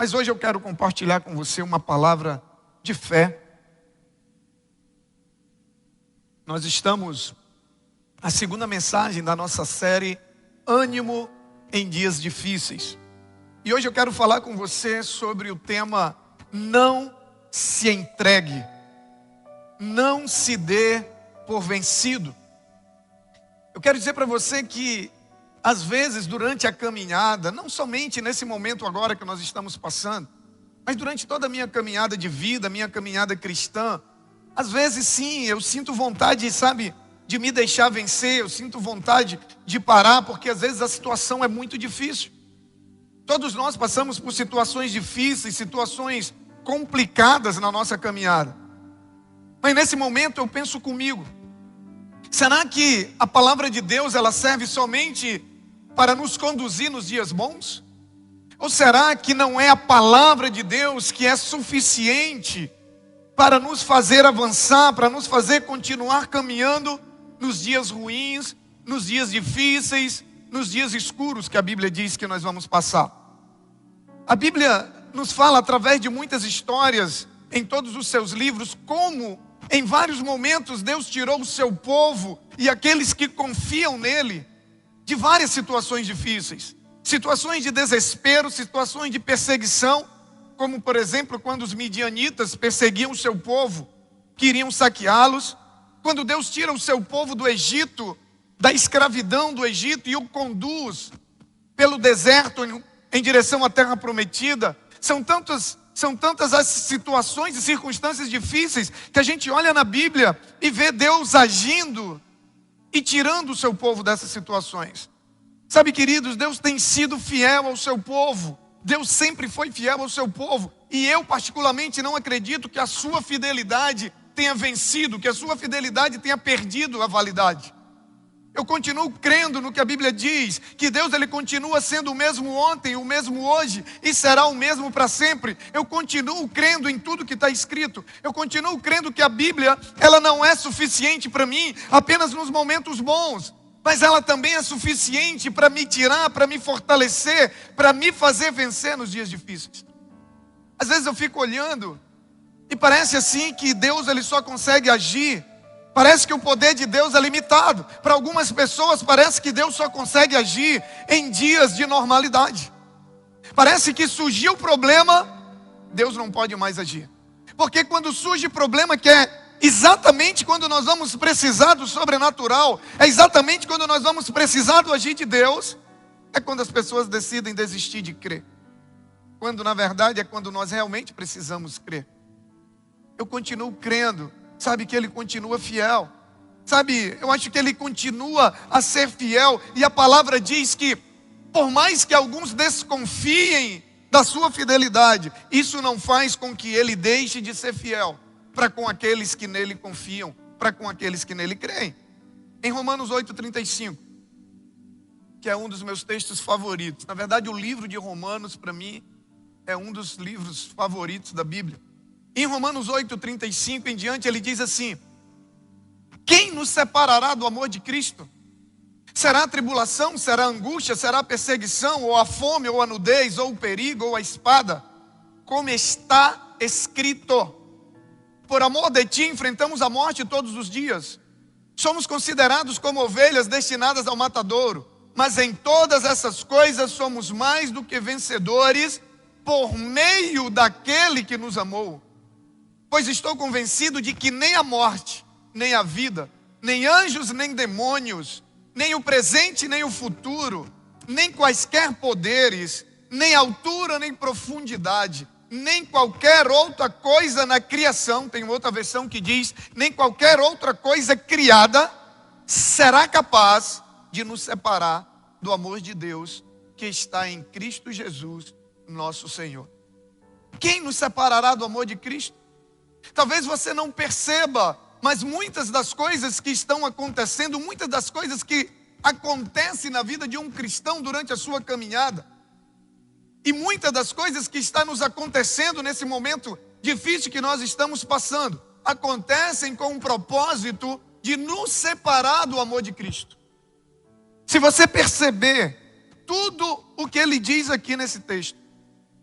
Mas hoje eu quero compartilhar com você uma palavra de fé. Nós estamos na segunda mensagem da nossa série Ânimo em Dias Difíceis. E hoje eu quero falar com você sobre o tema não se entregue, não se dê por vencido. Eu quero dizer para você que às vezes durante a caminhada, não somente nesse momento agora que nós estamos passando, mas durante toda a minha caminhada de vida, minha caminhada cristã, às vezes sim, eu sinto vontade, sabe, de me deixar vencer, eu sinto vontade de parar, porque às vezes a situação é muito difícil. Todos nós passamos por situações difíceis, situações complicadas na nossa caminhada. Mas nesse momento eu penso comigo, será que a palavra de Deus ela serve somente para nos conduzir nos dias bons? Ou será que não é a palavra de Deus que é suficiente para nos fazer avançar, para nos fazer continuar caminhando nos dias ruins, nos dias difíceis, nos dias escuros que a Bíblia diz que nós vamos passar? A Bíblia nos fala através de muitas histórias em todos os seus livros como em vários momentos Deus tirou o seu povo e aqueles que confiam nele de várias situações difíceis. Situações de desespero, situações de perseguição, como por exemplo quando os midianitas perseguiam o seu povo, queriam saqueá-los. Quando Deus tira o seu povo do Egito, da escravidão do Egito e o conduz pelo deserto em direção à terra prometida. São tantas as situações e circunstâncias difíceis que a gente olha na Bíblia e vê Deus agindo e tirando o seu povo dessas situações. Sabe, queridos, Deus tem sido fiel ao seu povo. Deus sempre foi fiel ao seu povo. E eu particularmente não acredito que a sua fidelidade tenha vencido, que a sua fidelidade tenha perdido a validade. Eu continuo crendo no que a Bíblia diz, que Deus ele continua sendo o mesmo ontem, o mesmo hoje e será o mesmo para sempre. Eu continuo crendo em tudo que está escrito. Eu continuo crendo que a Bíblia ela não é suficiente para mim apenas nos momentos bons, mas ela também é suficiente para me tirar, para me fortalecer, para me fazer vencer nos dias difíceis. Às vezes eu fico olhando e parece assim que Deus ele só consegue agir. Parece que o poder de Deus é limitado. Para algumas pessoas parece que Deus só consegue agir em dias de normalidade. Parece que surgiu o problema, Deus não pode mais agir. Porque quando surge problema, que é exatamente quando nós vamos precisar do sobrenatural, é exatamente quando nós vamos precisar do agir de Deus, é quando as pessoas decidem desistir de crer. Quando na verdade é quando nós realmente precisamos crer. Eu continuo crendo, sabe, que Ele continua fiel. Sabe, eu acho que Ele continua a ser fiel. E a palavra diz que, por mais que alguns desconfiem da sua fidelidade, isso não faz com que Ele deixe de ser fiel para com aqueles que nele confiam, para com aqueles que nele creem. Em Romanos 8,35, que é um dos meus textos favoritos. Na verdade, o livro de Romanos, para mim, é um dos livros favoritos da Bíblia. Em Romanos 8,35 em diante, ele diz assim: quem nos separará do amor de Cristo? Será a tribulação, será a angústia, será a perseguição, ou a fome, ou a nudez, ou o perigo, ou a espada? Como está escrito: por amor de ti enfrentamos a morte todos os dias. Somos considerados como ovelhas destinadas ao matadouro. Mas em todas essas coisas somos mais do que vencedores por meio daquele que nos amou. Pois estou convencido de que nem a morte, nem a vida, nem anjos, nem demônios, nem o presente, nem o futuro, nem quaisquer poderes, nem altura, nem profundidade, nem qualquer outra coisa na criação, tem outra versão que diz, nem qualquer outra coisa criada, será capaz de nos separar do amor de Deus que está em Cristo Jesus, nosso Senhor. Quem nos separará do amor de Cristo? Talvez você não perceba, mas muitas das coisas que estão acontecendo, muitas das coisas que acontecem na vida de um cristão durante a sua caminhada, e muitas das coisas que estão nos acontecendo nesse momento difícil que nós estamos passando, acontecem com um propósito de nos separar do amor de Cristo. Se você perceber tudo o que ele diz aqui nesse texto,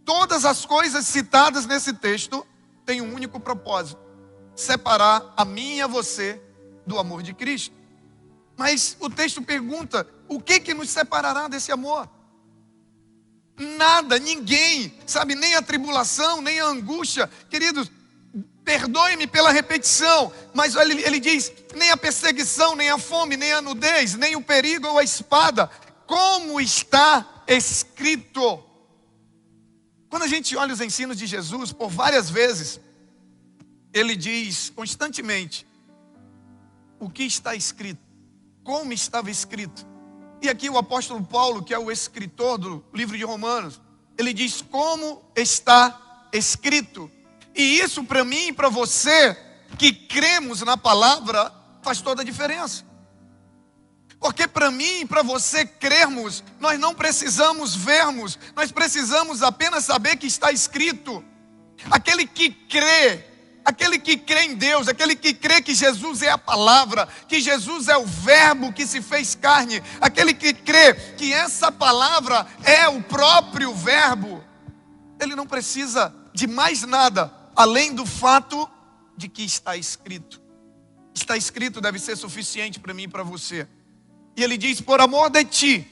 Todas as coisas citadas nesse texto têm um único propósito: separar a mim e a você do amor de Cristo. Mas o texto pergunta: o que nos separará desse amor? Nada, ninguém, sabe, nem a tribulação, nem a angústia. Queridos, perdoe-me pela repetição, mas ele diz: nem a perseguição, nem a fome, nem a nudez, nem o perigo ou a espada, como está escrito. Quando a gente olha os ensinos de Jesus, por várias vezes, ele diz constantemente o que está escrito, como estava escrito. E aqui o apóstolo Paulo, que é o escritor do livro de Romanos, ele diz como está escrito. E isso para mim e para você, que cremos na palavra, faz toda a diferença. Porque para mim e para você crermos, nós não precisamos vermos, nós precisamos apenas saber que está escrito. Aquele que crê em Deus, aquele que crê que Jesus é a palavra, que Jesus é o verbo que se fez carne, aquele que crê que essa palavra é o próprio verbo, ele não precisa de mais nada, além do fato de que está escrito. Está escrito deve ser suficiente para mim e para você. E ele diz: por amor de ti,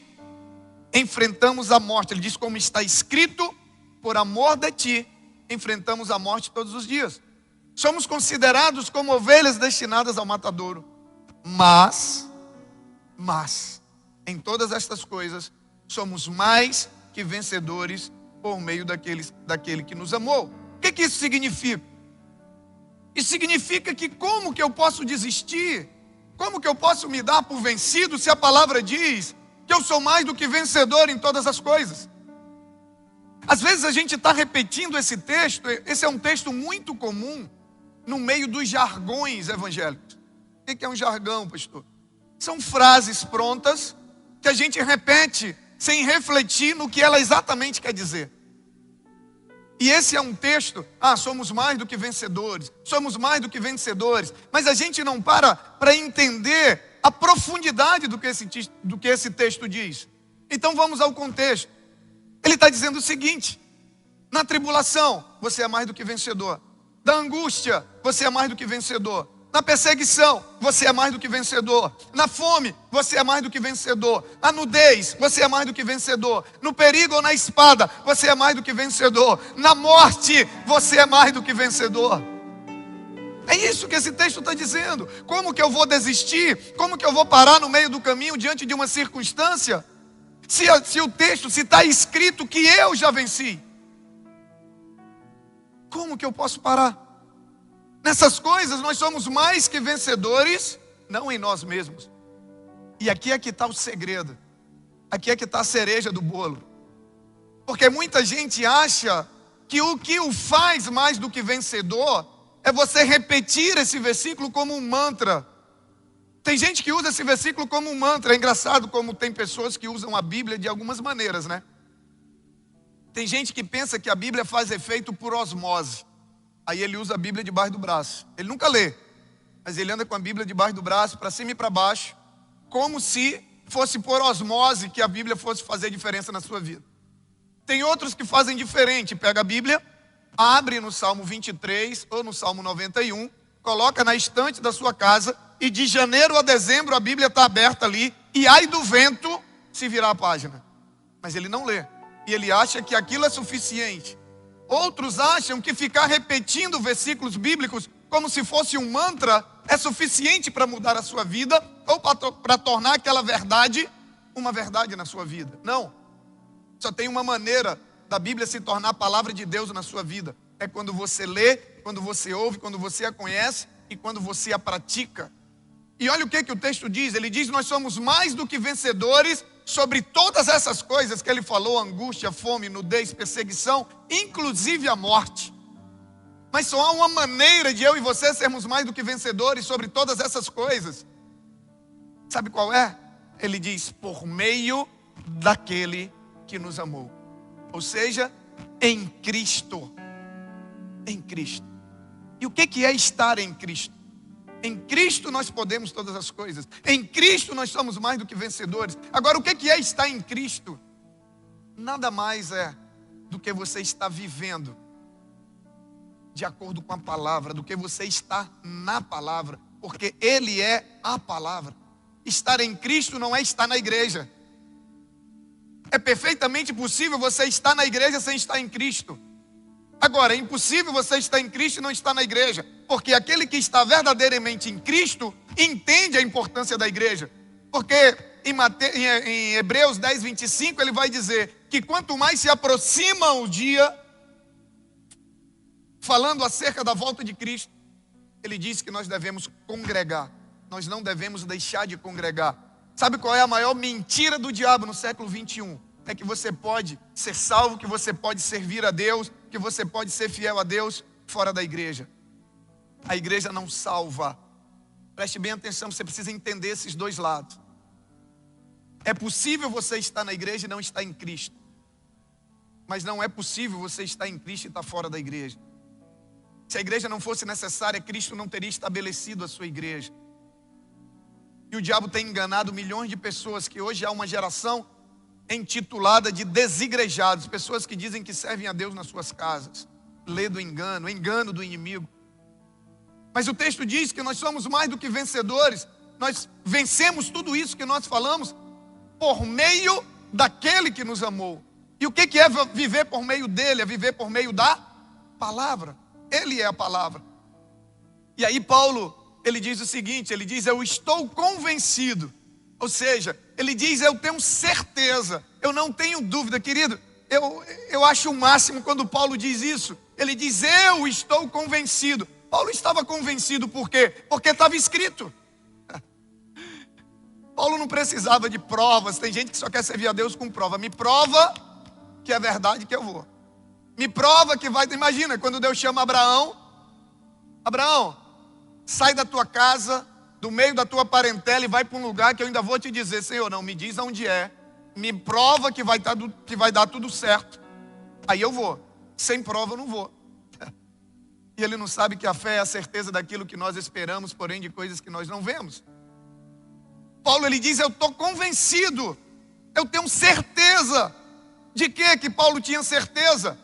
enfrentamos a morte. Ele diz: como está escrito, por amor de ti, enfrentamos a morte todos os dias. Somos considerados como ovelhas destinadas ao matadouro. Mas, em todas estas coisas, somos mais que vencedores por meio daquele que nos amou. O que isso significa? Isso significa que como que eu posso desistir? Como que eu posso me dar por vencido se a palavra diz que eu sou mais do que vencedor em todas as coisas? Às vezes a gente está repetindo esse texto. Esse é um texto muito comum no meio dos jargões evangélicos. O que é um jargão, pastor? São frases prontas que a gente repete sem refletir no que ela exatamente quer dizer. E esse é um texto: somos mais do que vencedores, somos mais do que vencedores. Mas a gente não para entender a profundidade do que esse texto diz. Então vamos ao contexto. Ele está dizendo o seguinte: na tribulação, você é mais do que vencedor. Da angústia, você é mais do que vencedor. Na perseguição, você é mais do que vencedor. Na fome, você é mais do que vencedor. Na nudez, você é mais do que vencedor. No perigo ou na espada, você é mais do que vencedor. Na morte, você é mais do que vencedor. É isso que esse texto está dizendo. Como que eu vou desistir? Como que eu vou parar no meio do caminho diante de uma circunstância? Se o texto, se está escrito que eu já venci. Como que eu posso parar? Nessas coisas nós somos mais que vencedores, não em nós mesmos. E aqui é que está o segredo. Aqui é que está a cereja do bolo. Porque muita gente acha que o que o faz mais do que vencedor é você repetir esse versículo como um mantra. Tem gente que usa esse versículo como um mantra. É engraçado como tem pessoas que usam a Bíblia de algumas maneiras, né? Tem gente que pensa que a Bíblia faz efeito por osmose. Aí ele usa a Bíblia debaixo do braço. Ele nunca lê, mas ele anda com a Bíblia debaixo do braço, para cima e para baixo, como se fosse por osmose que a Bíblia fosse fazer diferença na sua vida. Tem outros que fazem diferente. Pega a Bíblia, abre no Salmo 23 ou no Salmo 91, coloca na estante da sua casa e de janeiro a dezembro a Bíblia está aberta ali e ai do vento se virar a página. Mas ele não lê. E ele acha que aquilo é suficiente. Outros acham que ficar repetindo versículos bíblicos como se fosse um mantra é suficiente para mudar a sua vida ou para tornar aquela verdade uma verdade na sua vida. Não. Só tem uma maneira da Bíblia se tornar a palavra de Deus na sua vida. É quando você lê, quando você ouve, quando você a conhece e quando você a pratica. E olha o que o texto diz. Ele diz: nós somos mais do que vencedores sobre todas essas coisas que ele falou: angústia, fome, nudez, perseguição, inclusive a morte. Mas só há uma maneira de eu e você sermos mais do que vencedores sobre todas essas coisas. Sabe qual é? Ele diz: por meio daquele que nos amou. Ou seja, em Cristo. Em Cristo. E o que é estar em Cristo? Em Cristo nós podemos todas as coisas. Em Cristo nós somos mais do que vencedores. Agora, o que é estar em Cristo? Nada mais é do que você está vivendo de acordo com a palavra, do que você está na palavra, porque Ele é a palavra. Estar em Cristo não é estar na igreja. É perfeitamente possível você estar na igreja sem estar em Cristo. Agora, é impossível você estar em Cristo e não estar na igreja, porque aquele que está verdadeiramente em Cristo entende a importância da igreja. Porque em Hebreus 10, 25, ele vai dizer que quanto mais se aproxima o dia, falando acerca da volta de Cristo, ele diz que nós devemos congregar. Nós não devemos deixar de congregar. Sabe qual é a maior mentira do diabo no século 21? É que você pode ser salvo, que você pode servir a Deus, que você pode ser fiel a Deus fora da igreja. A igreja não salva. Preste bem atenção, você precisa entender esses dois lados. É possível você estar na igreja e não estar em Cristo. Mas não é possível você estar em Cristo e estar fora da igreja. Se a igreja não fosse necessária, Cristo não teria estabelecido a sua igreja. E o diabo tem enganado milhões de pessoas, que hoje há uma geração intitulada de desigrejados, pessoas que dizem que servem a Deus nas suas casas. Lê do engano, engano do inimigo. Mas o texto diz que nós somos mais do que vencedores. Nós vencemos tudo isso que nós falamos por meio daquele que nos amou. E o que é viver por meio dele? É viver por meio da palavra. Ele é a palavra. E aí Paulo, ele diz o seguinte, ele diz, eu estou convencido. Ou seja, ele diz, eu tenho certeza, eu não tenho dúvida. Querido, eu acho o máximo quando Paulo diz isso. Ele diz, eu estou convencido. Paulo estava convencido por quê? Porque estava escrito. Paulo não precisava de provas. Tem gente que só quer servir a Deus com prova. Me prova que é verdade que eu vou. Me prova que vai. Imagina, quando Deus chama Abraão. Abraão, sai da tua casa, do meio da tua parentela e vai para um lugar que eu ainda vou te dizer. Senhor, não me diz onde é. Me prova que vai dar tudo certo. Aí eu vou. Sem prova eu não vou. E ele não sabe que a fé é a certeza daquilo que nós esperamos, porém de coisas que nós não vemos. Paulo, ele diz, eu estou convencido, eu tenho certeza. De que Paulo tinha certeza?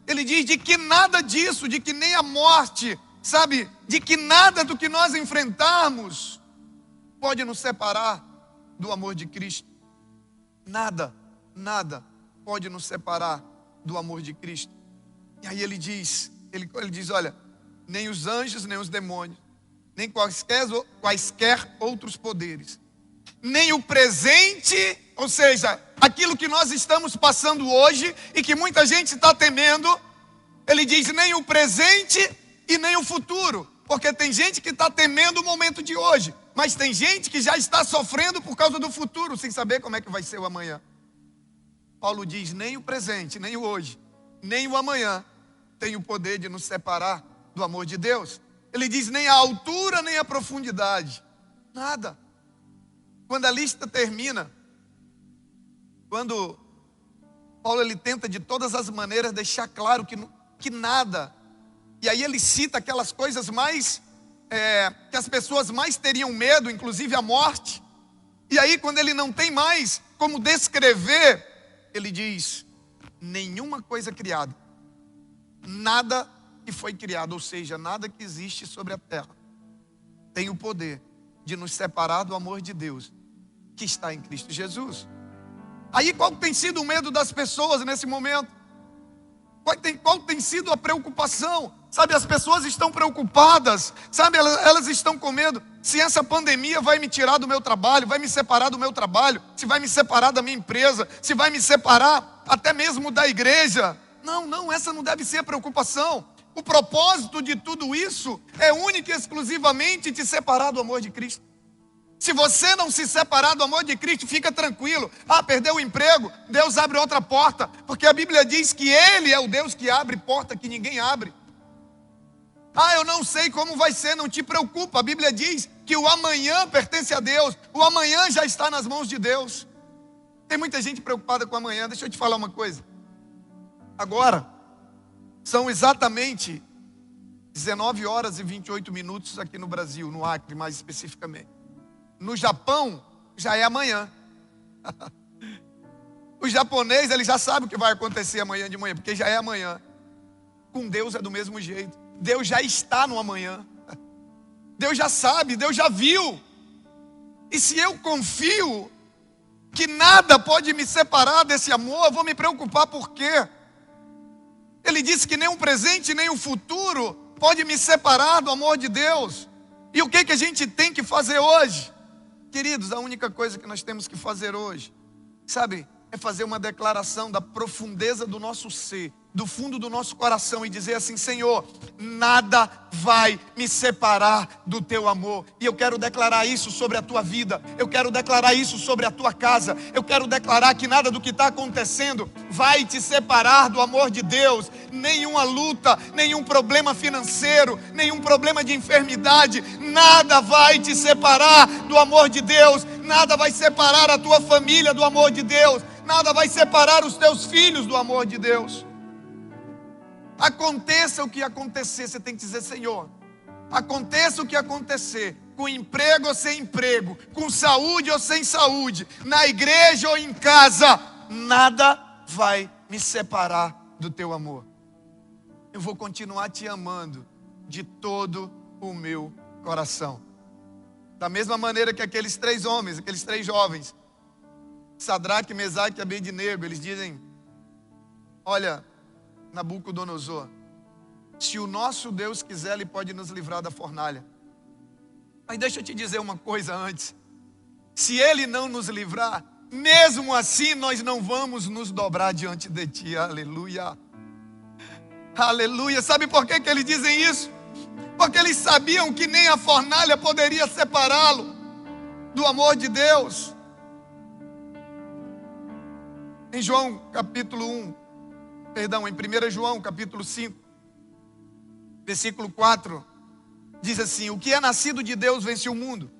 Ele diz de que nada disso, de que nem a morte, sabe, de que nada do que nós enfrentarmos pode nos separar do amor de Cristo. Nada, nada pode nos separar do amor de Cristo. E aí ele diz, olha, nem os anjos, nem os demônios, nem quaisquer outros poderes, nem o presente, ou seja, aquilo que nós estamos passando hoje e que muita gente está temendo, ele diz nem o presente e nem o futuro, porque tem gente que está temendo o momento de hoje, mas tem gente que já está sofrendo por causa do futuro, sem saber como é que vai ser o amanhã. Paulo diz, nem o presente, nem o hoje, nem o amanhã tem o poder de nos separar do amor de Deus. Ele diz, nem a altura, nem a profundidade, nada. Quando a lista termina, quando Paulo ele tenta de todas as maneiras deixar claro que nada, e aí ele cita aquelas coisas mais, que as pessoas mais teriam medo, inclusive a morte, e aí quando ele não tem mais como descrever, ele diz, nenhuma coisa criada, nada que foi criado, ou seja, nada que existe sobre a terra, tem o poder de nos separar do amor de Deus, que está em Cristo Jesus. Aí qual tem sido o medo das pessoas nesse momento? Qual tem sido a preocupação? Sabe, as pessoas estão preocupadas, sabe, elas estão com medo. Se essa pandemia vai me tirar do meu trabalho, vai me separar do meu trabalho, se vai me separar da minha empresa, se vai me separar até mesmo da igreja. Não, essa não deve ser a preocupação. O propósito de tudo isso é único e exclusivamente te separar do amor de Cristo. Se você não se separar do amor de Cristo, fica tranquilo. Perdeu o emprego, Deus abre outra porta, porque a Bíblia diz que Ele é o Deus que abre porta que ninguém abre. Eu não sei como vai ser, não te preocupa. A Bíblia diz que o amanhã pertence a Deus, o amanhã já está nas mãos de Deus. Tem muita gente preocupada com o amanhã. Deixa eu te falar uma coisa. Agora, são exatamente 19 horas e 28 minutos aqui no Brasil, no Acre mais especificamente. No Japão, já é amanhã. O japonês, ele já sabe o que vai acontecer amanhã de manhã, porque já é amanhã. Com Deus é do mesmo jeito. Deus já está no amanhã. Deus já sabe, Deus já viu. E se eu confio que nada pode me separar desse amor, eu vou me preocupar por quê? Ele disse que nem o presente, nem o futuro pode me separar do amor de Deus. E o que a gente tem que fazer hoje? Queridos, a única coisa que nós temos que fazer hoje, sabe, é fazer uma declaração da profundeza do nosso ser, do fundo do nosso coração, e dizer assim: Senhor, nada vai me separar do teu amor. E eu quero declarar isso sobre a tua vida, eu quero declarar isso sobre a tua casa, eu quero declarar que nada do que está acontecendo vai te separar do amor de Deus. Nenhuma luta, nenhum problema financeiro, nenhum problema de enfermidade, nada vai te separar do amor de Deus. Nada vai separar a tua família do amor de Deus. Nada vai separar os teus filhos do amor de Deus. Aconteça o que acontecer, você tem que dizer: Senhor, aconteça o que acontecer, com emprego ou sem emprego, com saúde ou sem saúde, na igreja ou em casa, nada vai me separar do teu amor. Eu vou continuar te amando de todo o meu coração. Da mesma maneira que aqueles 3 homens, aqueles 3 jovens, Sadraque, Mesaque e Abednego, eles dizem: olha, Nabucodonosor, se o nosso Deus quiser, Ele pode nos livrar da fornalha. Mas deixa eu te dizer uma coisa antes: se Ele não nos livrar, mesmo assim nós não vamos nos dobrar diante de Ti. Aleluia, aleluia. Sabe por que eles dizem isso? Porque eles sabiam que nem a fornalha poderia separá-lo do amor de Deus. Em João capítulo 1, perdão, em 1 João capítulo 5, versículo 4, diz assim: o que é nascido de Deus vence o mundo.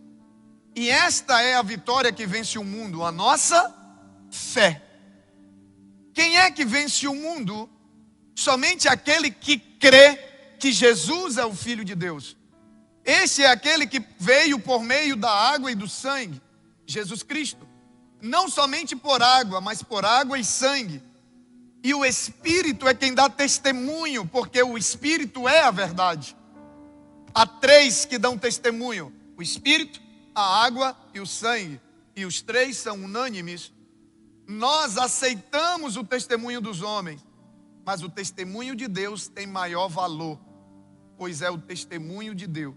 E esta é a vitória que vence o mundo, a nossa fé. Quem é que vence o mundo? Somente aquele que crê que Jesus é o Filho de Deus. Esse é aquele que veio por meio da água e do sangue, Jesus Cristo. Não somente por água, mas por água e sangue. E o Espírito é quem dá testemunho, porque o Espírito é a verdade. Há 3 que dão testemunho: o Espírito, a água e o sangue. E os 3 são unânimes. Nós aceitamos o testemunho dos homens, mas o testemunho de Deus tem maior valor, pois é o testemunho de Deus.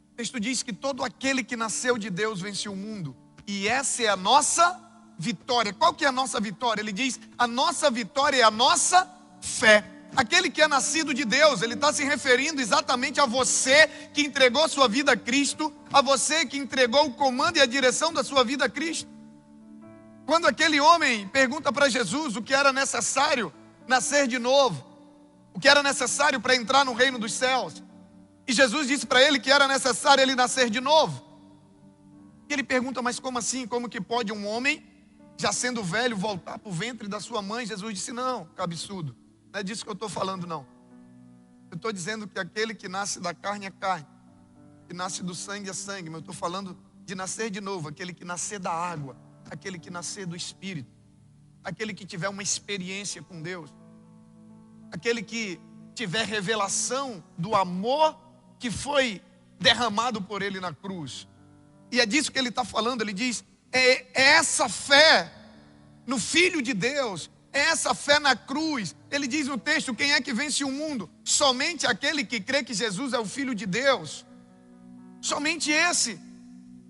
O texto diz que todo aquele que nasceu de Deus vence o mundo. E essa é a nossa vitória. Qual que é a nossa vitória? Ele diz: a nossa vitória é a nossa fé. Aquele que é nascido de Deus, ele está se referindo exatamente a você que entregou sua vida a Cristo, a você que entregou o comando e a direção da sua vida a Cristo. Quando aquele homem pergunta para Jesus o que era necessário nascer de novo, o que era necessário para entrar no reino dos céus, e Jesus disse para ele que era necessário ele nascer de novo. E ele pergunta: mas como assim? Como que pode um homem, já sendo velho, voltar para o ventre da sua mãe? Jesus disse: não, cabeçudo, não é disso que eu estou falando, não. Eu estou dizendo que aquele que nasce da carne é carne, que nasce do sangue é sangue, mas eu estou falando de nascer de novo, aquele que nascer da água, aquele que nascer do Espírito, aquele que tiver uma experiência com Deus, aquele que tiver revelação do amor que foi derramado por Ele na cruz. E é disso que ele está falando. Ele diz: é essa fé no Filho de Deus, é essa fé na cruz. Ele diz no texto: quem é que vence o mundo? Somente aquele que crê que Jesus é o Filho de Deus. Somente esse.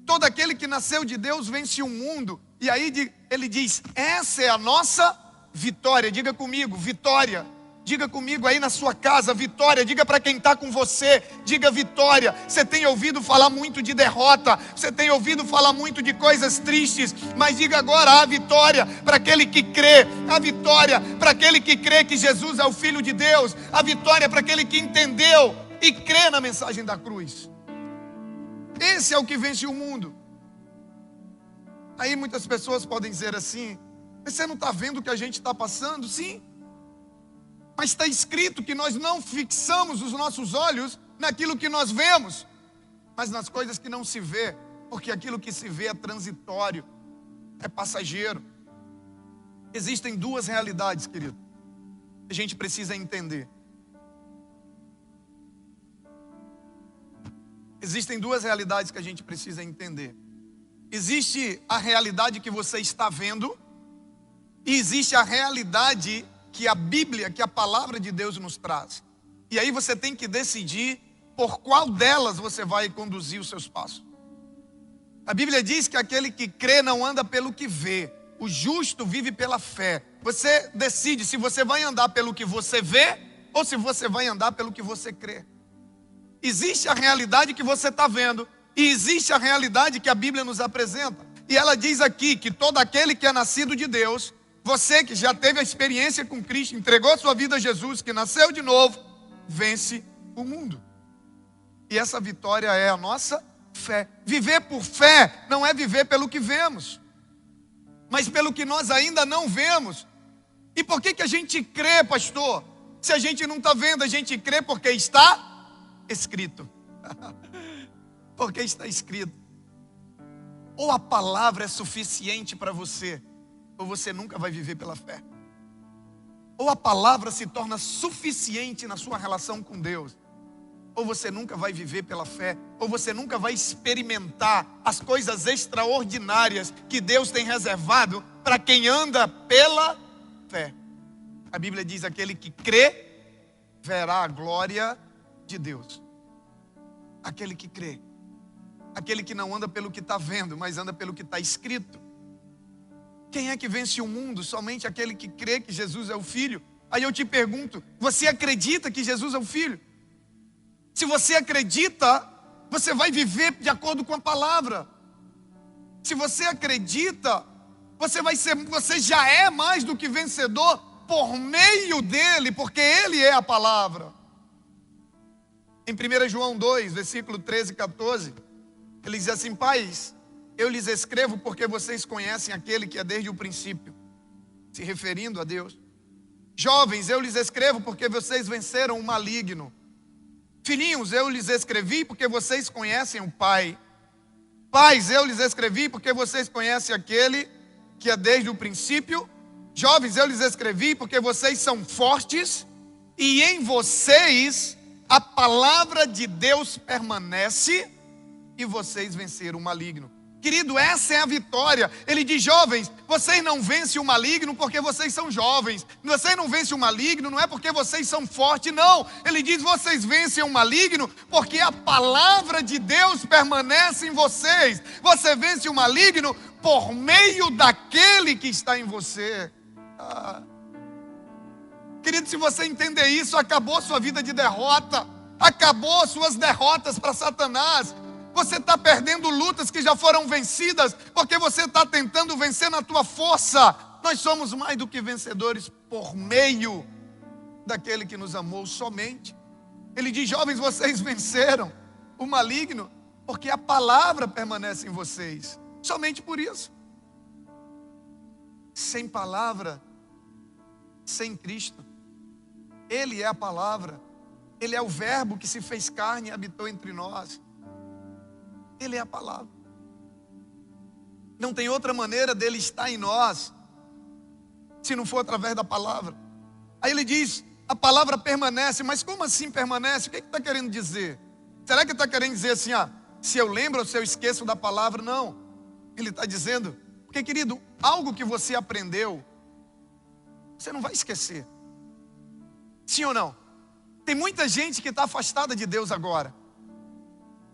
Todo aquele que nasceu de Deus vence o mundo. E aí ele diz: essa é a nossa vitória. Diga comigo: vitória. Diga comigo aí na sua casa: vitória. Diga para quem está com você: diga vitória. Você tem ouvido falar muito de derrota, você tem ouvido falar muito de coisas tristes, mas diga agora: a vitória para aquele que crê, a vitória para aquele que crê que Jesus é o Filho de Deus, a vitória para aquele que entendeu e crê na mensagem da cruz. Esse é o que vence o mundo. Aí muitas pessoas podem dizer assim: você não está vendo o que a gente está passando? Sim, mas está escrito que nós não fixamos os nossos olhos naquilo que nós vemos, mas nas coisas que não se vê, porque aquilo que se vê é transitório, é passageiro. Existem duas realidades, querido, que a gente precisa entender. Existem duas realidades que a gente precisa entender. Existe a realidade que você está vendo e existe a realidade que a Bíblia, que a palavra de Deus nos traz. E aí você tem que decidir por qual delas você vai conduzir os seus passos. A Bíblia diz que aquele que crê não anda pelo que vê. O justo vive pela fé. Você decide se você vai andar pelo que você vê ou se você vai andar pelo que você crê. Existe a realidade que você está vendo e existe a realidade que a Bíblia nos apresenta. E ela diz aqui que todo aquele que é nascido de Deus, você que já teve a experiência com Cristo, entregou sua vida a Jesus, que nasceu de novo, vence o mundo. E essa vitória é a nossa fé. Viver por fé não é viver pelo que vemos, mas pelo que nós ainda não vemos. E por que a gente crê, pastor? Se a gente não está vendo, a gente crê porque está escrito. Porque está escrito. Ou a palavra é suficiente para você, ou você nunca vai viver pela fé. Ou a palavra se torna suficiente na sua relação com Deus, ou você nunca vai viver pela fé, ou você nunca vai experimentar as coisas extraordinárias que Deus tem reservado para quem anda pela fé. A Bíblia diz: aquele que crê verá a glória de Deus. Aquele que crê. Aquele que não anda pelo que está vendo, mas anda pelo que está escrito. Quem é que vence o mundo? Somente aquele que crê que Jesus é o Filho. Aí eu te pergunto, você acredita que Jesus é o Filho? Se você acredita, você vai viver de acordo com a palavra. Se você acredita, você já é mais do que vencedor por meio dele, porque ele é a palavra. Em 1 João 2, versículo 13 e 14, ele diz assim: pais, eu lhes escrevo porque vocês conhecem aquele que é desde o princípio, se referindo a Deus. Jovens, eu lhes escrevo porque vocês venceram o maligno. Filhinhos, eu lhes escrevi porque vocês conhecem o Pai. Pais, eu lhes escrevi porque vocês conhecem aquele que é desde o princípio. Jovens, eu lhes escrevi porque vocês são fortes e em vocês a palavra de Deus permanece e vocês venceram o maligno. Querido, essa é a vitória. Ele diz: jovens, vocês não vencem o maligno porque vocês são jovens. Vocês não vencem o maligno não é porque vocês são fortes, não. Ele diz: vocês vencem o maligno porque a palavra de Deus permanece em vocês. Você vence o maligno por meio daquele que está em você. Querido, se você entender isso, acabou sua vida de derrota. Acabou suas derrotas para Satanás. Você está perdendo lutas que já foram vencidas, porque você está tentando vencer na tua força. Nós somos mais do que vencedores por meio daquele que nos amou somente. Ele diz: jovens, vocês venceram o maligno, porque a palavra permanece em vocês. Somente por isso. Sem palavra, sem Cristo. Ele é a palavra. Ele é o verbo que se fez carne e habitou entre nós. Ele é a palavra. Não tem outra maneira dele estar em nós, se não for através da palavra. Aí ele diz: a palavra permanece. Mas como assim permanece? O que está querendo dizer? Será que está querendo dizer assim, se eu lembro ou se eu esqueço da palavra? Não. Ele está dizendo, porque, querido, algo que você aprendeu, você não vai esquecer. Sim ou não? Tem muita gente que está afastada de Deus agora.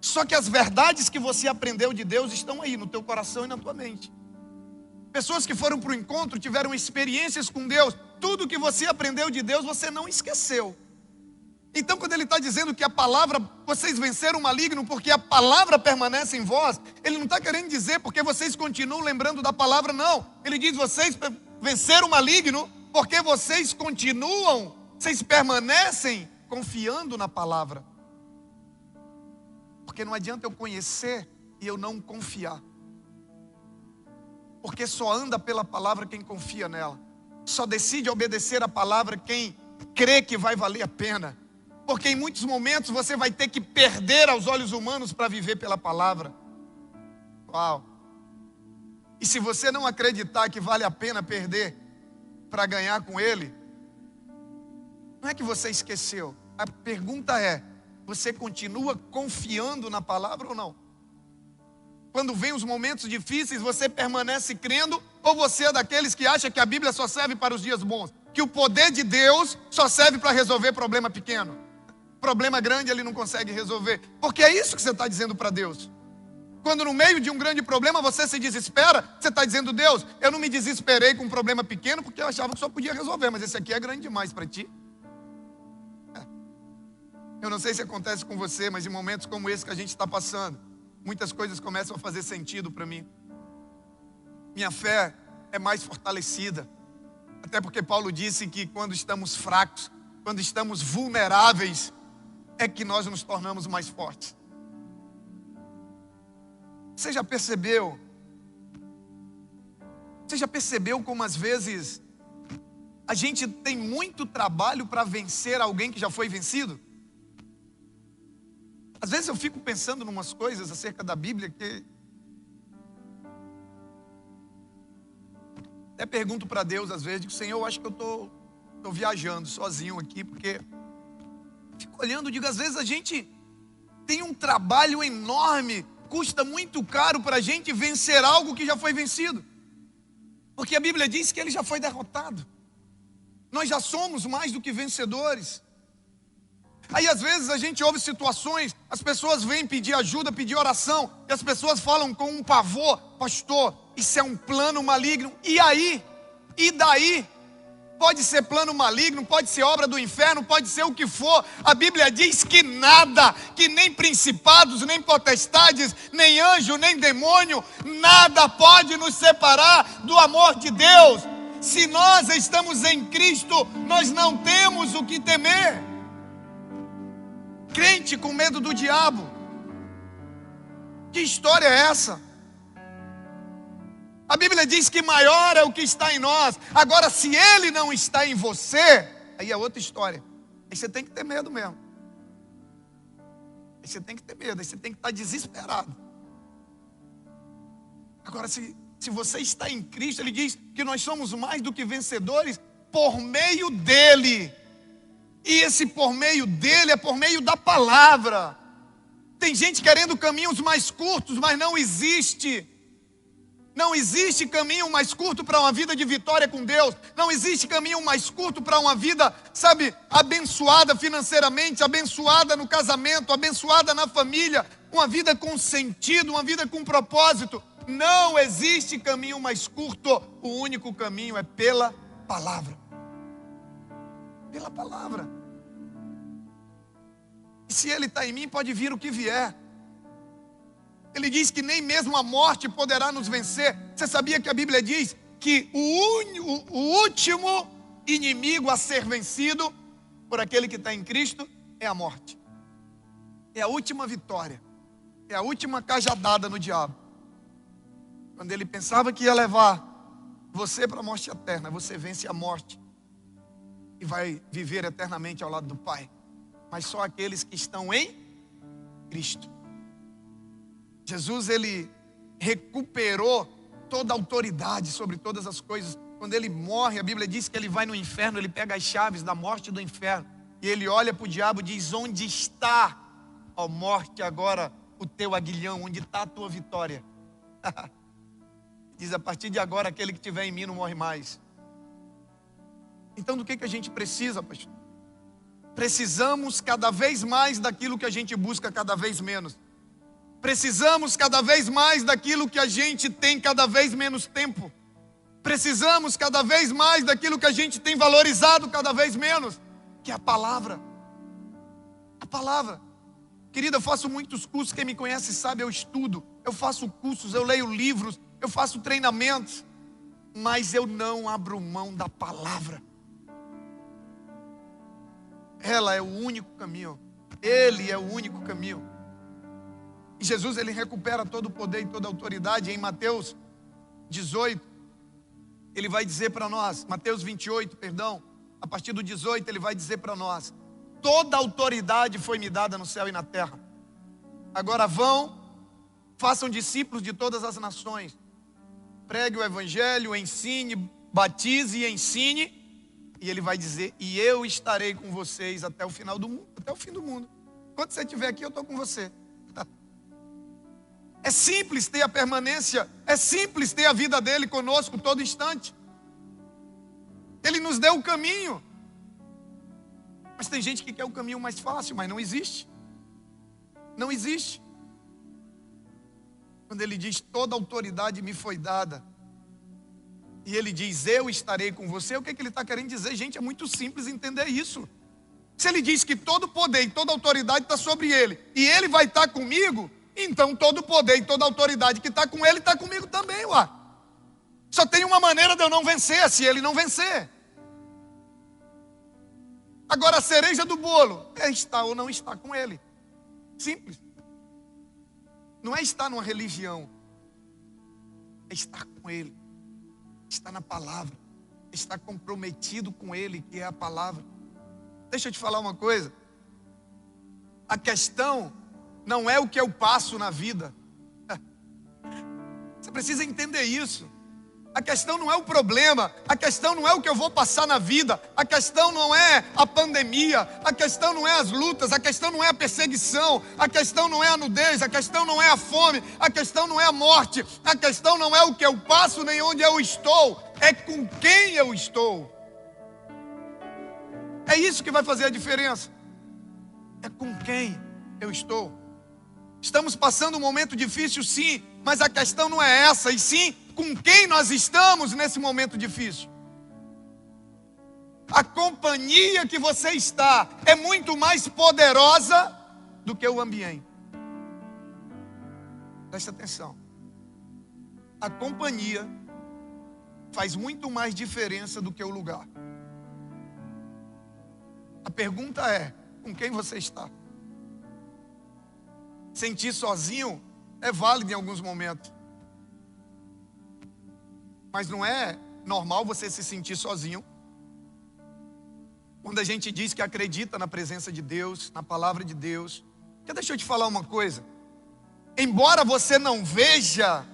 Só que as verdades que você aprendeu de Deus estão aí no teu coração e na tua mente. Pessoas que foram para o encontro, tiveram experiências com Deus. Tudo que você aprendeu de Deus, você não esqueceu. Então, quando ele está dizendo que a palavra, vocês venceram o maligno porque a palavra permanece em vós, ele não está querendo dizer porque vocês continuam lembrando da palavra, não. Ele diz: vocês venceram o maligno porque vocês continuam, vocês permanecem confiando na palavra. Porque não adianta eu conhecer e eu não confiar. Porque só anda pela palavra quem confia nela. Só decide obedecer a palavra quem crê que vai valer a pena. Porque em muitos momentos você vai ter que perder aos olhos humanos para viver pela palavra. Uau! E se você não acreditar que vale a pena perder para ganhar com Ele, não é que você esqueceu. A pergunta é, você continua confiando na palavra ou não? Quando vem os momentos difíceis, você permanece crendo, ou você é daqueles que acha que a Bíblia só serve para os dias bons? Que o poder de Deus só serve para resolver problema pequeno. Problema grande Ele não consegue resolver. Porque é isso que você está dizendo para Deus. Quando no meio de um grande problema você se desespera, você está dizendo: Deus, eu não me desesperei com um problema pequeno porque eu achava que só podia resolver, mas esse aqui é grande demais para ti. Eu não sei se acontece com você, mas em momentos como esse que a gente está passando, muitas coisas começam a fazer sentido para mim. Minha fé é mais fortalecida. Até porque Paulo disse que quando estamos fracos, quando estamos vulneráveis, é que nós nos tornamos mais fortes. Você já percebeu como às vezes a gente tem muito trabalho para vencer alguém que já foi vencido? Às vezes eu fico pensando em umas coisas acerca da Bíblia que até pergunto para Deus às vezes, digo: Senhor, eu acho que eu estou viajando sozinho aqui, porque fico olhando e digo, às vezes a gente tem um trabalho enorme, custa muito caro para a gente vencer algo que já foi vencido. Porque a Bíblia diz que ele já foi derrotado. Nós já somos mais do que vencedores. Aí às vezes a gente ouve situações, as pessoas vêm pedir ajuda, pedir oração, e as pessoas falam com um pavor: pastor, isso é um plano maligno. E aí? E daí? Pode ser plano maligno, pode ser obra do inferno, pode ser o que for. A Bíblia diz que nada, que nem principados, nem potestades, nem anjo, nem demônio, nada pode nos separar do amor de Deus. Se nós estamos em Cristo, nós não temos o que temer. Crente com medo do diabo, que história é essa? A Bíblia diz que maior é o que está em nós. Agora, se Ele não está em você, aí é outra história. Aí você tem que ter medo mesmo. Aí você tem que ter medo, aí você tem que estar desesperado. Agora, se você está em Cristo, Ele diz que nós somos mais do que vencedores por meio dEle. E esse por meio dEle é por meio da palavra. Tem gente querendo caminhos mais curtos, mas não existe. Não existe caminho mais curto para uma vida de vitória com Deus. Não existe caminho mais curto para uma vida, abençoada financeiramente, abençoada no casamento, abençoada na família, uma vida com sentido, uma vida com propósito. Não existe caminho mais curto. O único caminho é pela palavra. Pela palavra. E se Ele está em mim, pode vir o que vier. Ele diz que nem mesmo a morte poderá nos vencer. Você sabia que a Bíblia diz que o último inimigo a ser vencido por aquele que está em Cristo é a morte. É a última vitória. É a última cajadada no diabo. Quando ele pensava que ia levar você para a morte eterna, você vence a morte e vai viver eternamente ao lado do Pai. Mas só aqueles que estão em Cristo. Jesus, Ele recuperou toda a autoridade sobre todas as coisas. Quando Ele morre, a Bíblia diz que Ele vai no inferno, Ele pega as chaves da morte e do inferno. E Ele olha para o diabo e diz: onde está, ó morte, agora o teu aguilhão? Onde está a tua vitória? Diz: a partir de agora, aquele que estiver em mim não morre mais. Então do que a gente precisa, pastor? Precisamos cada vez mais daquilo que a gente busca cada vez menos. Precisamos cada vez mais daquilo que a gente tem cada vez menos tempo. Precisamos cada vez mais daquilo que a gente tem valorizado cada vez menos, que é a palavra. A palavra. Querida, eu faço muitos cursos, quem me conhece sabe, eu estudo, eu faço cursos, eu leio livros, eu faço treinamentos, mas eu não abro mão da palavra. Ela é o único caminho. Ele é o único caminho. E Jesus, Ele recupera todo o poder e toda a autoridade. Em Mateus 18, Ele vai dizer para nós, Mateus 28, perdão, a partir do 18, Ele vai dizer para nós: toda a autoridade foi me dada no céu e na terra. Agora vão, façam discípulos de todas as nações, pregue o evangelho, ensine, batize e ensine. E ele vai dizer, e eu estarei com vocês até o final do mundo, até o fim do mundo. Quando você estiver aqui, eu estou com você. É simples ter a permanência, é simples ter a vida dele conosco todo instante. Ele nos deu o caminho. Mas tem gente que quer o caminho mais fácil, mas não existe. Não existe. Quando ele diz, toda autoridade me foi dada, e ele diz, eu estarei com você, o que ele está querendo dizer? Gente, é muito simples entender isso. Se ele diz que todo poder e toda autoridade está sobre ele, e ele vai estar comigo, então todo poder e toda autoridade que está com ele, está comigo também, ué. Só tem uma maneira de eu não vencer, se ele não vencer. Agora a cereja do bolo é estar ou não estar com ele. Simples. Não é estar numa religião, é estar com ele. Está na palavra, está comprometido com ele, que é a palavra. Deixa eu te falar uma coisa. A questão não é o que eu passo na vida. Você precisa entender isso. A questão não é o problema, a questão não é o que eu vou passar na vida, a questão não é a pandemia, a questão não é as lutas, a questão não é a perseguição, a questão não é a nudez, a questão não é a fome, a questão não é a morte, a questão não é o que eu passo nem onde eu estou, é com quem eu estou. É isso que vai fazer a diferença. É com quem eu estou. Estamos passando um momento difícil, sim, mas a questão não é essa, e sim com quem nós estamos nesse momento difícil. A companhia que você está é muito mais poderosa do que o ambiente. Preste atenção. A companhia faz muito mais diferença do que o lugar. A pergunta é, com quem você está? Sentir sozinho é válido em alguns momentos. Mas não é normal você se sentir sozinho. Quando a gente diz que acredita na presença de Deus, na palavra de Deus. Deixa eu te falar uma coisa. Embora você não veja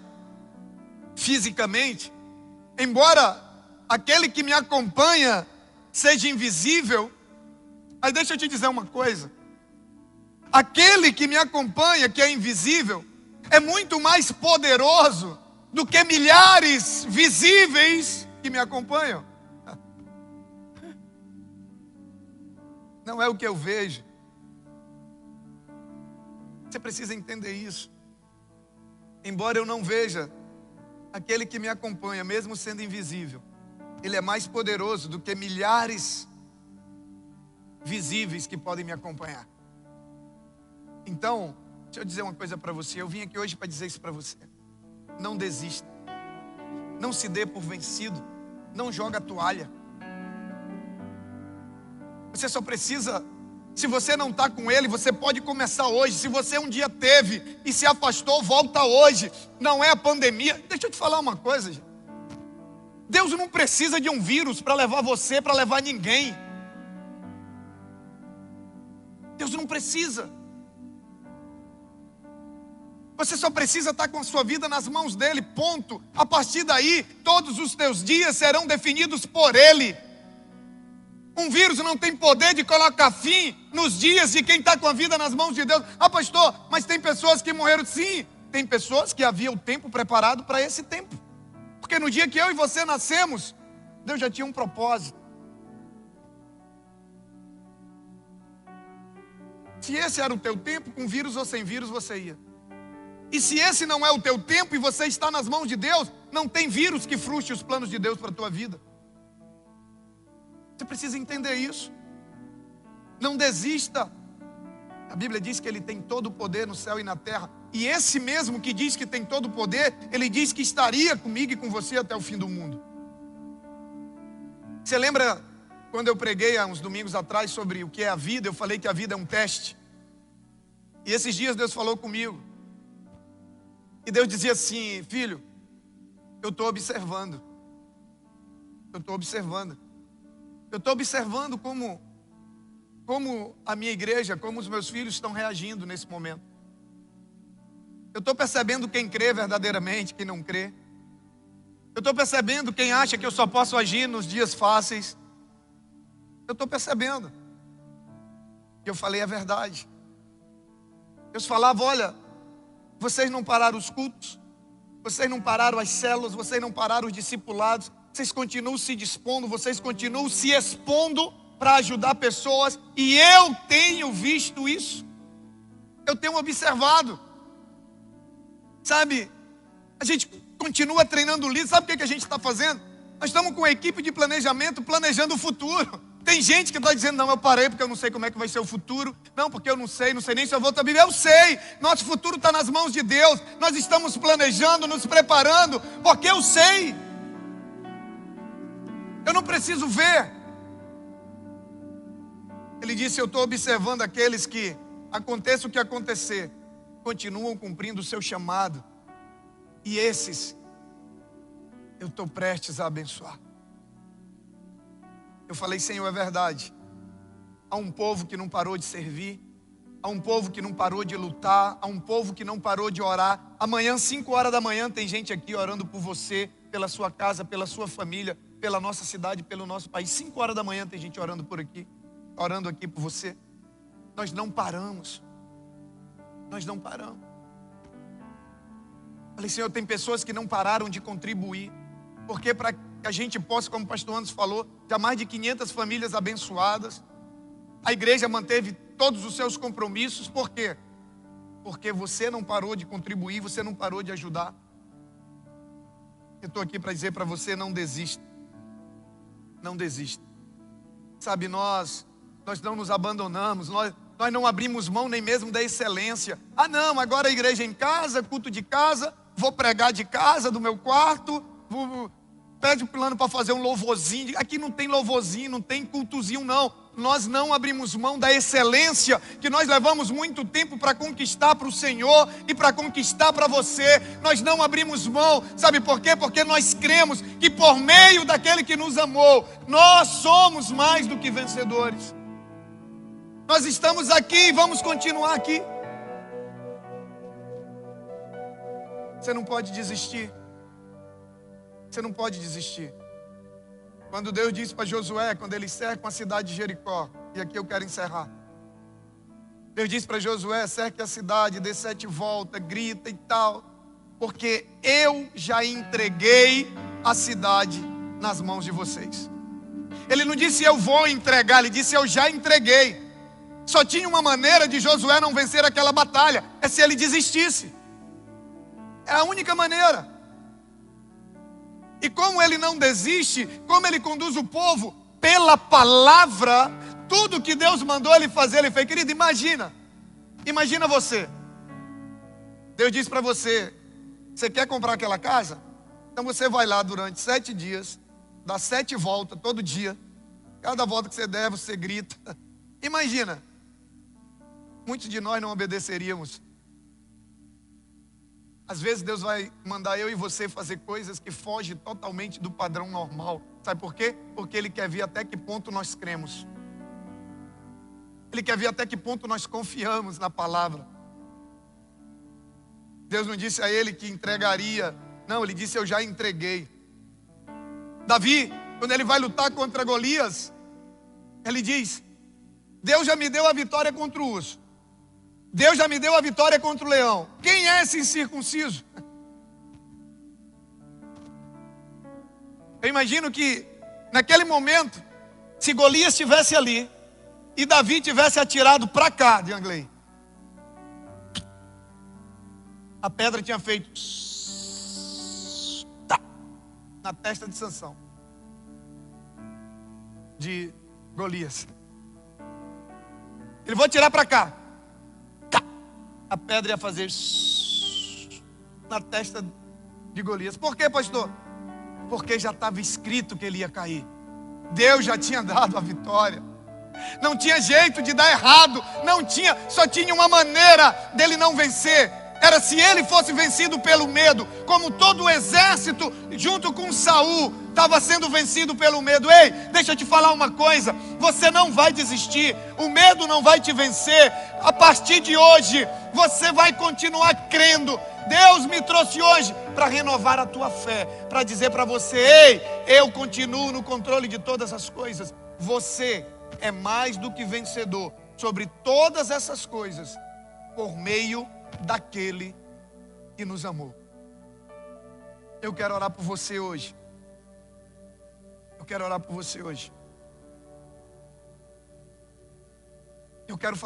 fisicamente, embora aquele que me acompanha seja invisível, mas deixa eu te dizer uma coisa. Aquele que me acompanha, que é invisível, é muito mais poderoso do que milhares visíveis que me acompanham. Não é o que eu vejo. Você precisa entender isso. Embora eu não veja, aquele que me acompanha, mesmo sendo invisível, ele é mais poderoso do que milhares visíveis que podem me acompanhar. Então, deixa eu dizer uma coisa para você. Eu vim aqui hoje para dizer isso para você. Não desista. Não se dê por vencido. Não joga a toalha. Você só precisa, se você não está com ele, você pode começar hoje. Se você um dia teve e se afastou, volta hoje. Não é a pandemia. Deixa eu te falar uma coisa, gente. Deus não precisa de um vírus para levar você, para levar ninguém. Deus não precisa. Você só precisa estar com a sua vida nas mãos dele, ponto. A partir daí, todos os teus dias serão definidos por ele. Um vírus não tem poder de colocar fim nos dias de quem está com a vida nas mãos de Deus. Ah, pastor, mas tem pessoas que morreram. Sim, tem pessoas que havia o tempo preparado para esse tempo. Porque no dia que eu e você nascemos, Deus já tinha um propósito. Se esse era o teu tempo, com vírus ou sem vírus você ia. E se esse não é o teu tempo e você está nas mãos de Deus, não tem vírus que frustre os planos de Deus para a tua vida. Você precisa entender isso. Não desista. A Bíblia diz que Ele tem todo o poder no céu e na terra. E esse mesmo que diz que tem todo o poder, Ele diz que estaria comigo e com você até o fim do mundo. Você lembra quando eu preguei há uns domingos atrás sobre o que é a vida? Eu falei que a vida é um teste. E esses dias Deus falou comigo. E Deus dizia assim: filho, eu estou observando. Eu estou observando. Eu estou observando como a minha igreja, como os meus filhos estão reagindo nesse momento. Eu estou percebendo quem crê verdadeiramente, quem não crê. Eu estou percebendo quem acha que eu só posso agir nos dias fáceis. Eu estou percebendo que eu falei a verdade. Deus falava, olha, vocês não pararam os cultos, vocês não pararam as células, vocês não pararam os discipulados, vocês continuam se dispondo, vocês continuam se expondo para ajudar pessoas, e eu tenho visto isso, eu tenho observado, sabe, a gente continua treinando líderes. Sabe o que a gente está fazendo? Nós estamos com a equipe de planejamento, planejando o futuro. Tem gente que está dizendo, não, eu parei porque eu não sei como é que vai ser o futuro. Não, porque eu não sei nem se eu vou estar vivo. Eu sei, nosso futuro está nas mãos de Deus. Nós estamos planejando, nos preparando, porque eu sei. Eu não preciso ver. Ele disse, eu estou observando aqueles que, aconteça o que acontecer, continuam cumprindo o seu chamado. E esses, eu estou prestes a abençoar. Eu falei, Senhor, é verdade. Há um povo que não parou de servir. Há um povo que não parou de lutar. Há um povo que não parou de orar. Amanhã, 5 horas da manhã, tem gente aqui orando por você, pela sua casa, pela sua família, pela nossa cidade, pelo nosso país. 5 horas da manhã tem gente orando por aqui, orando aqui por você. Nós não paramos. Nós não paramos. Falei, Senhor, tem pessoas que não pararam de contribuir. Porque para que a gente possa, como o pastor Anderson falou, já mais de 500 famílias abençoadas. A igreja manteve todos os seus compromissos. Por quê? Porque você não parou de contribuir, você não parou de ajudar. Eu estou aqui para dizer para você, não desista. Não desista. Sabe, nós não nos abandonamos, nós não abrimos mão nem mesmo da excelência. Ah não, agora a igreja em casa, culto de casa, vou pregar de casa, do meu quarto, pede o plano para fazer um louvorzinho. Aqui não tem louvorzinho, não tem cultozinho não. Nós não abrimos mão da excelência que nós levamos muito tempo para conquistar para o Senhor e para conquistar para você. Nós não abrimos mão, sabe por quê? Porque nós cremos que por meio daquele que nos amou, nós somos mais do que vencedores. Nós estamos aqui e vamos continuar aqui. Você não pode desistir. Você não pode desistir. Quando Deus disse para Josué, quando ele cerca a cidade de Jericó, e aqui eu quero encerrar. Deus disse para Josué, cerque a cidade, dê 7 voltas, grita e tal, porque eu já entreguei a cidade nas mãos de vocês. Ele não disse eu vou entregar, ele disse eu já entreguei. Só tinha uma maneira de Josué não vencer aquela batalha, é se ele desistisse. É a única maneira. E como ele não desiste, como ele conduz o povo pela palavra, tudo que Deus mandou ele fazer, ele fez. Querido, imagina você. Deus disse para você, você quer comprar aquela casa? Então você vai lá durante 7 dias, dá 7 voltas todo dia. Cada volta que você der, você grita. Imagina, muitos de nós não obedeceríamos. Às vezes Deus vai mandar eu e você fazer coisas que fogem totalmente do padrão normal. Sabe por quê? Porque Ele quer ver até que ponto nós cremos. Ele quer ver até que ponto nós confiamos na palavra. Deus não disse a ele que entregaria. Não, Ele disse eu já entreguei. Davi, quando ele vai lutar contra Golias, ele diz, Deus já me deu a vitória contra o urso. Deus já me deu a vitória contra o leão. Quem é esse incircunciso? Eu imagino que naquele momento, se Golias estivesse ali e Davi tivesse atirado para cá de Anglei, a pedra tinha feito tá, na testa de Sansão, de Golias. Ele vou atirar para cá. A pedra ia fazer na testa de Golias. Por quê, pastor? Porque já estava escrito que ele ia cair. Deus já tinha dado a vitória. Não tinha jeito de dar errado. Não tinha, só tinha uma maneira dele não vencer. era se ele fosse vencido pelo medo, como todo o exército junto com Saul estava sendo vencido pelo medo. Ei, deixa eu te falar uma coisa, você não vai desistir, o medo não vai te vencer. A partir de hoje, você vai continuar crendo. Deus me trouxe hoje para renovar a tua fé, para dizer para você: ei, eu continuo no controle de todas as coisas. Você é mais do que vencedor sobre todas essas coisas, por meio daquele que nos amou. Eu quero orar por você hoje. Eu quero orar por você hoje. Eu quero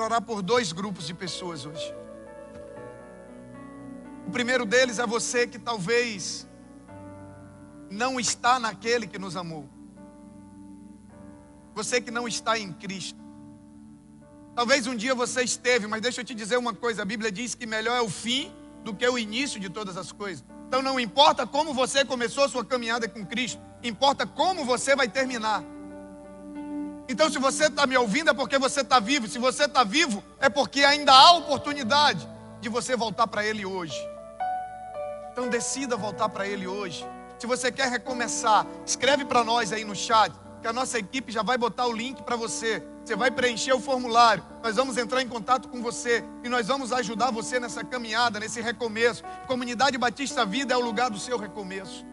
orar por 2 grupos de pessoas hoje. O primeiro deles é você que talvez não está naquele que nos amou. Você que não está em Cristo. Talvez um dia você esteve, mas deixa eu te dizer uma coisa. A Bíblia diz que melhor é o fim do que o início de todas as coisas. Então não importa como você começou a sua caminhada com Cristo, importa como você vai terminar. Então se você está me ouvindo é porque você está vivo. Se você está vivo é porque ainda há oportunidade de você voltar para Ele hoje. Então decida voltar para Ele hoje. Se você quer recomeçar, escreve para nós aí no chat, que a nossa equipe já vai botar o link para você. Você vai preencher o formulário, nós vamos entrar em contato com você e nós vamos ajudar você nessa caminhada, nesse recomeço. Comunidade Batista Vida é o lugar do seu recomeço.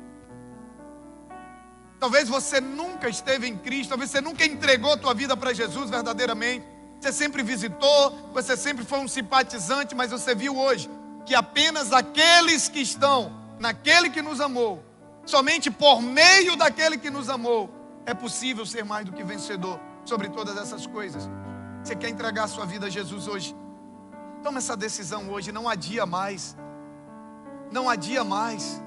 Talvez você nunca esteve em Cristo, talvez você nunca entregou a tua vida para Jesus verdadeiramente. Você sempre visitou, você sempre foi um simpatizante, mas você viu hoje que apenas aqueles que estão naquele que nos amou, somente por meio daquele que nos amou, é possível ser mais do que vencedor sobre todas essas coisas. Você quer entregar a sua vida a Jesus hoje? Toma essa decisão hoje, não adia mais. Não adia mais.